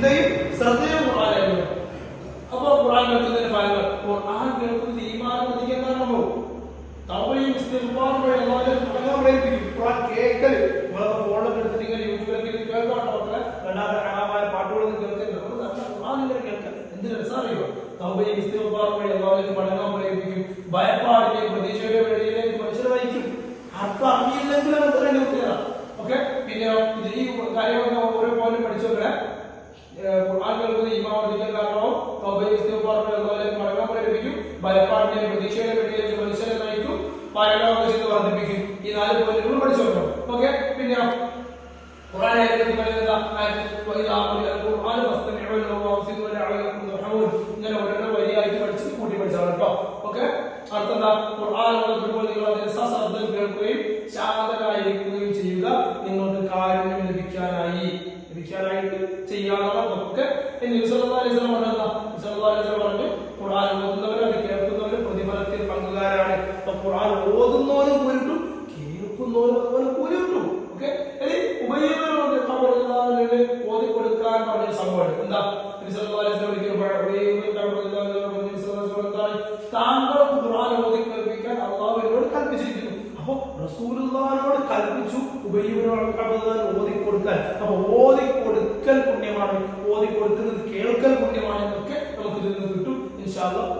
ചിന്തയും ശ്രദ്ധയും ഖുർആനിലായിരുന്നു. അപ്പൊ ഖുർആൻ കേൾക്കുന്നതിന് ഫലങ്ങൾ ഖുർആൻ കേൾക്കുന്നത് ഈമാൻ വർദ്ധിക്കാൻ കാരണമാവും. തൗബയും ഇസ്തിഗ്ഫാറും വഴി അല്ലാഹുവിനെ തുടങ്ങാൻ പ്രേരിപ്പിക്കും. ഖുർആൻ കേൾക്കൽ നമ്മളൊക്കെ ഫോണിലൊക്കെ എടുത്തിട്ട് യൂട്യൂബിലൊക്കെ കേൾക്കാട്ടോ. മക്കളെ രണ്ടാമത്തെ ഹറാമായ പാട്ടുകളൊന്നും കേൾക്കരുത്. നമ്മൾ ഖുർആൻ ഇങ്ങനെ കേൾക്കാം. എന്ത് രസമറിയോ? തൗബയും ഇസ്തിഗ്ഫാറും വഴി അല്ലാഹുവിനെ മടങ്ങാൻ പ്രേരിപ്പിക്കും. ഭയപ്പാടിന്റെയും പ്രതീക്ഷയുടെ വഴിയിലേക്ക് മനുഷ്യരെ നയിക്കും. അർത്ഥം അറിയില്ലെങ്കിലും അത്രയും നോക്കിയതാണ്. ഓക്കെ, പിന്നെ ഇത് ഈ കാര്യങ്ങളൊക്കെ ഓരോ പോയിന്റ് പഠിച്ചു വെക്കണേ. ഖുർആൻ കേൾക്കുന്ന ഈമാൻ വർദ്ധിക്കാൻ കാരണവും തൗബയും ഇസ്തിഗ്ഫാറും വഴി അല്ലാഹുവിനെ മടങ്ങാൻ പ്രേരിപ്പിക്കും. ഭയപ്പാടിന്റെയും പ്രതീക്ഷയുടെ വഴിയിലേക്ക് മനുഷ്യരെ നയിക്കും. പരലോകശക്തി വർദ്ധിപ്പിക്കും. ഈ 4 പോയിന്റുകൾ പഠിച്ചു വെക്കണം. ഓക്കെ, പിന്നെ ഖുർആൻ ഇങ്ങനെ ഓരോരോ വരിയായിട്ട് പഠിച്ച് കൂട്ടി പഠിച്ചാണ് കേട്ടോ. ഓക്കെ, അടുത്തെന്താ? ഖുർആൻ ഓതുമ്പോൾ നിങ്ങൾ അതിനെ സശ്രദ്ധ കേൾക്കുകയും ശാന്തരായിരിക്കുകയും ചെയ്യുക. നിങ്ങൾക്ക് കാരുണ്യം ലഭിക്കാനായിട്ട് ചെയ്യാവുന്നതാണ്. ഓക്കെ, നബി സല്ലല്ലാഹു അലൈഹി വസല്ലം പറഞ്ഞു ഖുർആൻ ഓതുന്നവർ അത് കേൾക്കുന്നവർ പ്രതിഫലത്തിൽ പങ്കുകാരാണ്. അപ്പൊ ഖുർആൻ ഓതുന്നവരും കൂലി കിട്ടും, കേൾക്കുന്നവരും അതുപോലെ കൂലി കിട്ടും. ഓക്കെ, ഇനി ഓതി കൊടുക്കാൻ പറഞ്ഞ സംഭവം എന്താ? താങ്കൾ ഖുർആൻ ഓതി കേൾപ്പിക്കാൻ അള്ളാഹുവിനോട് കൽപ്പിച്ചിരിക്കുന്നു. അപ്പൊ റസൂലുള്ളാഹിനോട് കൽപ്പിച്ചു ഓതി കൊടുക്കാൻ. അപ്പൊ ഓതി കൊടുക്കൽ പുണ്യമാണ്, ഓതി കൊടുക്കുന്നത് കേൾക്കൽ പുണ്യമാണ് എന്നൊക്കെ നമുക്ക് ഇതിൽ നിന്ന് കിട്ടും ഇൻഷാ അല്ലാഹ്.